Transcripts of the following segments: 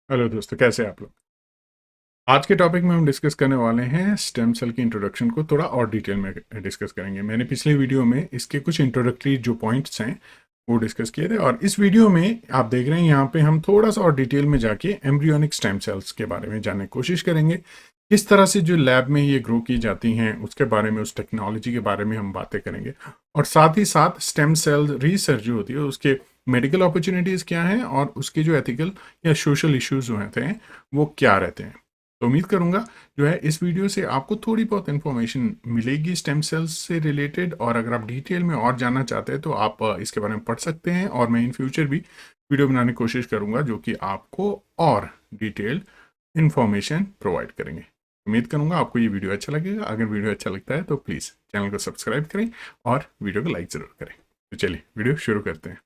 Hello दोस्तों, कैसे हैं आप लोग। आज के टॉपिक में हम डिस्कस करने वाले हैं स्टेम सेल की इंट्रोडक्शन को थोड़ा और डिटेल में डिस्कस करेंगे। मैंने पिछले वीडियो में इसके कुछ इंट्रोडक्टरी जो पॉइंट्स हैं वो डिस्कस किए थे, और इस वीडियो में आप देख रहे हैं यहाँ पे हम थोड़ा सा और डिटेल में जाके एम्ब्रियोनिक स्टेम सेल्स के बारे में जानने की कोशिश करेंगे। किस तरह से जो लैब में ये ग्रो की जाती हैं उसके बारे में, उस टेक्नोलॉजी के बारे में हम बातें करेंगे। और साथ ही साथ स्टेम सेल रिसर्च जो होती है उसके मेडिकल अपॉर्चुनिटीज़ क्या हैं और उसके जो एथिकल या सोशल इश्यूज जो रहते हैं वो क्या रहते हैं। तो उम्मीद करूंगा जो है इस वीडियो से आपको थोड़ी बहुत इन्फॉर्मेशन मिलेगी स्टेम सेल्स से रिलेटेड, और अगर आप डिटेल में और जानना चाहते हैं तो आप इसके बारे में पढ़ सकते हैं, और मैं इन फ्यूचर भी वीडियो बनाने की कोशिश करूंगा जो कि आपको और डिटेल्ड इन्फॉर्मेशन प्रोवाइड करेंगे। उम्मीद करूंगा आपको ये वीडियो अच्छा लगेगा। अगर वीडियो अच्छा लगता है तो प्लीज़ चैनल को सब्सक्राइब करें और वीडियो को लाइक ज़रूर करें। तो चलिए वीडियो शुरू करते हैं।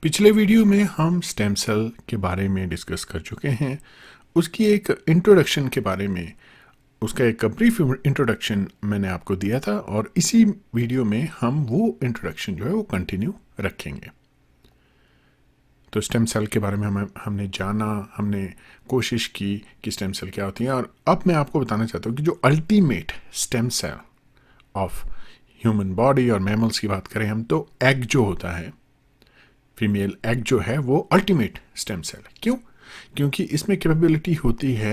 पिछले वीडियो में हम स्टेम सेल के बारे में डिस्कस कर चुके हैं, उसकी एक इंट्रोडक्शन के बारे में, उसका एक ब्रीफ इंट्रोडक्शन मैंने आपको दिया था, और इसी वीडियो में हम वो इंट्रोडक्शन जो है वो कंटिन्यू रखेंगे। तो स्टेम सेल के बारे में हमने जाना, हमने कोशिश की कि स्टेम सेल क्या होती है, और अब मैं आपको बताना चाहता हूँ कि जो ultimate stem cell of human body और मैमल्स की बात करें हम, तो एग जो होता है, फीमेल एग जो है वो अल्टीमेट स्टेम सेल है। क्यों? क्योंकि इसमें कैपेबिलिटी होती है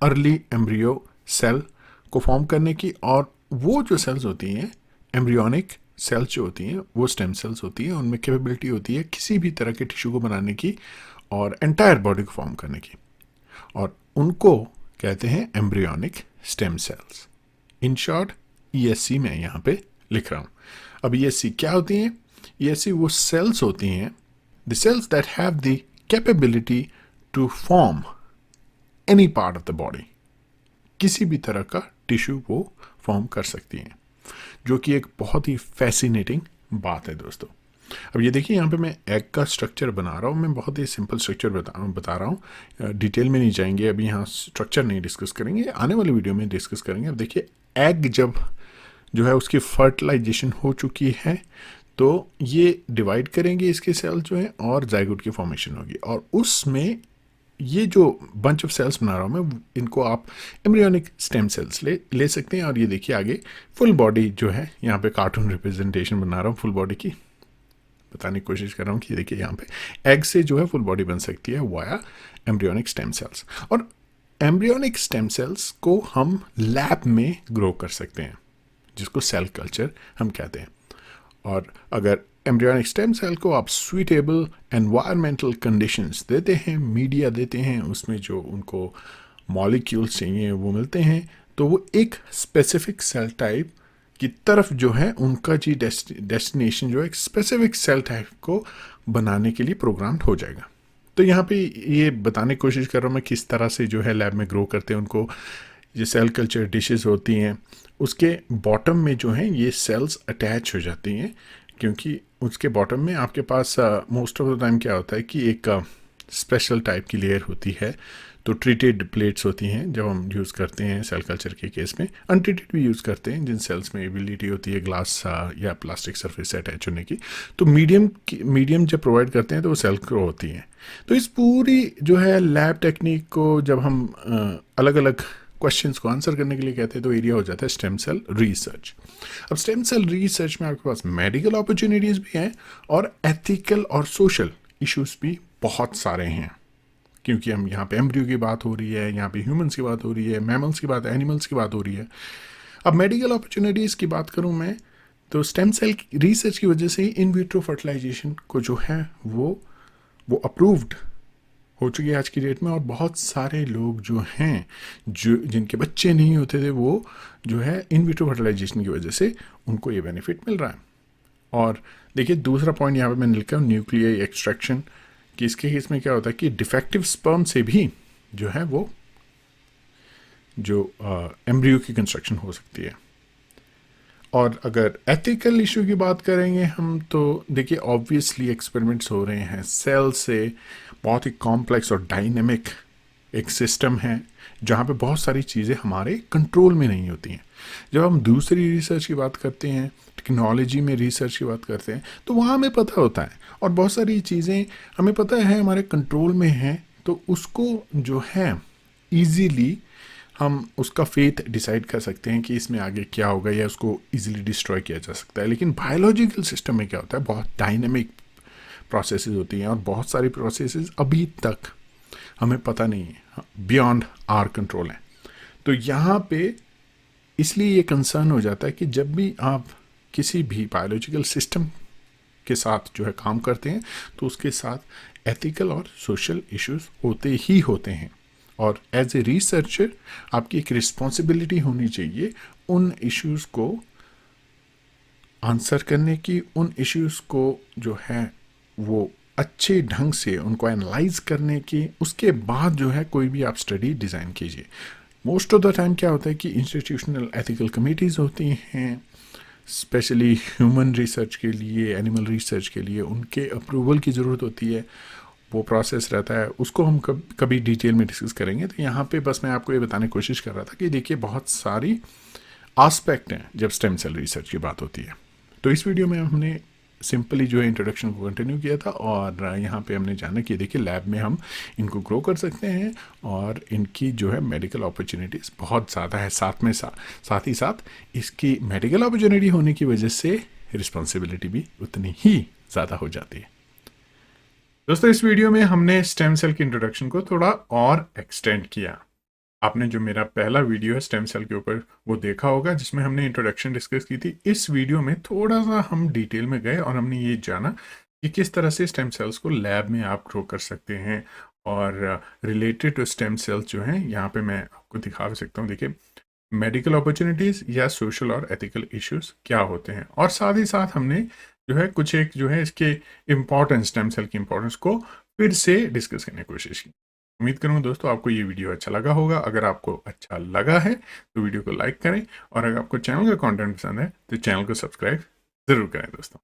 अर्ली एम्ब्रियो सेल को फॉर्म करने की, और वो जो सेल्स होती हैं एम्ब्रियोनिक सेल्स जो होती हैं वो स्टेम सेल्स होती हैं, उनमें कैपेबिलिटी होती है किसी भी तरह के टिश्यू को बनाने की और एंटायर बॉडी को फॉर्म करने की, और उनको कहते हैं embryonic stem cells. In short ESC मैं यहाँ पे लिख रहा हूँ। अब ESC क्या होती हैं? ESC वो सेल्स होती हैं, the cells that have the capability to form any part of the body, किसी भी तरह का टिश्यू वो फॉर्म कर सकती हैं, जो कि एक बहुत ही फैसिनेटिंग बात है दोस्तों। अब ये देखिए यहाँ पे मैं एग का स्ट्रक्चर बना रहा हूँ, मैं बहुत ही सिंपल स्ट्रक्चर बता रहा हूँ, डिटेल में नहीं जाएंगे, अभी यहाँ स्ट्रक्चर नहीं डिस्कस करेंगे, आने वाले वीडियो में डिस्कस करेंगे। अब देखिए एग जब जो है उसकी फर्टिलाइजेशन हो चुकी है तो ये डिवाइड करेंगे इसके सेल जो हैं, और जाइगोट की फॉर्मेशन होगी, और उसमें ये जो बंच ऑफ सेल्स बना रहा हूँ मैं, इनको आप एम्ब्रियोनिक स्टेम सेल्स ले सकते हैं। और ये देखिए आगे फुल बॉडी जो है, यहाँ पे कार्टून रिप्रेजेंटेशन बना रहा हूँ फुल बॉडी की, बताने की कोशिश कर रहा हूँ कि देखिए यहाँ पे एग से जो है फुल बॉडी बन सकती है वाया एम्ब्रियोनिक स्टेम सेल्स। और एम्ब्रियोनिक स्टेम सेल्स को हम लैब में ग्रो कर सकते हैं, जिसको सेल कल्चर हम कहते हैं। और अगर एम्ब्रियोनिक स्टेम सेल को आप सुइटेबल एनवायरमेंटल कंडीशंस देते हैं, मीडिया देते हैं, उसमें जो उनको मॉलिक्यूल्स चाहिए वो मिलते हैं, तो वो एक स्पेसिफिक सेल टाइप की तरफ जो है उनका जी डेस्टिनेशन जो है एक स्पेसिफिक सेल टाइप को बनाने के लिए प्रोग्राम्ड हो जाएगा। तो यहाँ पे ये बताने की कोशिश कर रहा हूँ मैं किस तरह से जो है लैब में ग्रो करते हैं उनको। ये सेल कल्चर डिशेस होती हैं, उसके बॉटम में जो है ये सेल्स अटैच हो जाती हैं, क्योंकि उसके बॉटम में आपके पास मोस्ट ऑफ द टाइम क्या होता है कि एक स्पेशल टाइप की लेयर होती है। तो ट्रीटेड प्लेट्स होती हैं जब हम यूज़ करते हैं सेल कल्चर के केस में, अनट्रीटेड भी यूज़ करते हैं जिन सेल्स में एबिलिटी होती है ग्लास या प्लास्टिक सरफेस से अटैच होने की। तो मीडियम जब प्रोवाइड करते हैं तो वो सेल ग्रो होती हैं। तो इस पूरी जो है लैब टेक्निक को जब हम अलग अलग क्वेश्चंस को आंसर करने के लिए कहते हैं तो एरिया हो जाता है स्टेम सेल रिसर्च। अब स्टेम सेल रिसर्च में आपके पास मेडिकल अपॉर्चुनिटीज़ भी हैं और एथिकल और सोशल इश्यूज भी बहुत सारे हैं, क्योंकि हम यहाँ पे एम्ब्रियो की बात हो रही है, यहाँ पे ह्यूमंस की बात हो रही है, मैमल्स की बात, एनिमल्स की बात हो रही है। अब मेडिकल अपॉर्चुनिटीज़ की बात करूँ मैं, तो स्टेम सेल रिसर्च की वजह से ही इन विट्रो फर्टिलाइजेशन को जो है वो अप्रूव्ड हो चुकी है आज की डेट में, और बहुत सारे लोग जो हैं जो जिनके बच्चे नहीं होते थे वो जो है इन विट्रो फर्टिलाइजेशन की वजह से उनको ये बेनिफिट मिल रहा है। और देखिए दूसरा पॉइंट यहाँ पे मैंने लिखा है न्यूक्लियाई एक्सट्रैक्शन, कि इसके केस में क्या होता है कि डिफेक्टिव स्पर्म से भी जो है वो जो एम्ब्रियो की कंस्ट्रक्शन हो सकती है। और अगर एथिकल इशू की बात करेंगे हम, तो देखिए ऑब्वियसली एक्सपेरिमेंट्स हो रहे हैं सेल से, बहुत ही कॉम्प्लेक्स और डायनेमिक एक सिस्टम है जहाँ पे बहुत सारी चीज़ें हमारे कंट्रोल में नहीं होती हैं। जब हम दूसरी रिसर्च की बात करते हैं, टेक्नोलॉजी में रिसर्च की बात करते हैं, तो वहाँ हमें पता होता है और बहुत सारी चीज़ें हमें पता है हमारे कंट्रोल में हैं, तो उसको जो है ईजीली हम उसका फेथ डिसाइड कर सकते हैं कि इसमें आगे क्या होगा, या उसको इजीली डिस्ट्रॉय किया जा सकता है। लेकिन बायोलॉजिकल सिस्टम में क्या होता है, बहुत डायनेमिक प्रोसेसेस होती हैं और बहुत सारी प्रोसेसेस अभी तक हमें पता नहीं है, बियॉन्ड आर कंट्रोल है। तो यहाँ पे इसलिए ये कंसर्न हो जाता है कि जब भी आप किसी भी बायोलॉजिकल सिस्टम के साथ जो है काम करते हैं, तो उसके साथ एथिकल और सोशल इश्यूज होते ही होते हैं। और एज ए रिसर्चर आपकी एक रिस्पॉन्सिबिलिटी होनी चाहिए उन इश्यूज को आंसर करने की, उन इश्यूज को जो है वो अच्छे ढंग से उनको एनालाइज करने की। उसके बाद जो है कोई भी आप स्टडी डिज़ाइन कीजिए। मोस्ट ऑफ द टाइम क्या होता है कि इंस्टीट्यूशनल एथिकल कमिटीज़ होती हैं, स्पेशली ह्यूमन रिसर्च के लिए, एनिमल रिसर्च के लिए उनके अप्रूवल की ज़रूरत होती है। वो प्रोसेस रहता है, उसको हम कभी डिटेल में डिस्कस करेंगे। तो यहाँ पे बस मैं आपको ये बताने की कोशिश कर रहा था कि देखिए बहुत सारी आस्पेक्ट हैं जब स्टेम सेल रिसर्च की बात होती है। तो इस वीडियो में हमने सिंपली जो है इंट्रोडक्शन को कंटिन्यू किया था, और यहाँ पे हमने जाना कि देखिए लैब में हम इनको ग्रो कर सकते हैं और इनकी जो है मेडिकल अपॉर्चुनिटीज़ बहुत ज़्यादा है। साथ ही साथ इसकी मेडिकल अपॉर्चुनिटी होने की वजह से रिस्पॉन्सिबिलिटी भी उतनी ही ज़्यादा हो जाती है। दोस्तों इस वीडियो में हमने स्टेम सेल की इंट्रोडक्शन को थोड़ा और एक्सटेंड किया। आपने जो मेरा पहला वीडियो है स्टेम सेल के ऊपर वो देखा होगा, जिसमें हमने इंट्रोडक्शन डिस्कस की थी। इस वीडियो में थोड़ा सा हम डिटेल में गए और हमने ये जाना कि किस तरह से स्टेम सेल्स को लैब में आप ग्रो कर सकते हैं। और रिलेटेड टू स्टेम सेल्स जो हैं यहाँ पे मैं आपको दिखा सकता हूँ। देखिए मेडिकल अपॉर्चुनिटीज़ या सोशल और एथिकल इश्यूज क्या होते हैं, और साथ ही साथ हमने जो है कुछ एक जो है इसके इम्पोर्टेंस, स्टेम सेल की इम्पोर्टेंस को फिर से डिस्कस करने की कोशिश की। उम्मीद करूँगा दोस्तों आपको ये वीडियो अच्छा लगा होगा। अगर आपको अच्छा लगा है तो वीडियो को लाइक करें, और अगर आपको चैनल का कंटेंट पसंद है तो चैनल को सब्सक्राइब ज़रूर करें दोस्तों।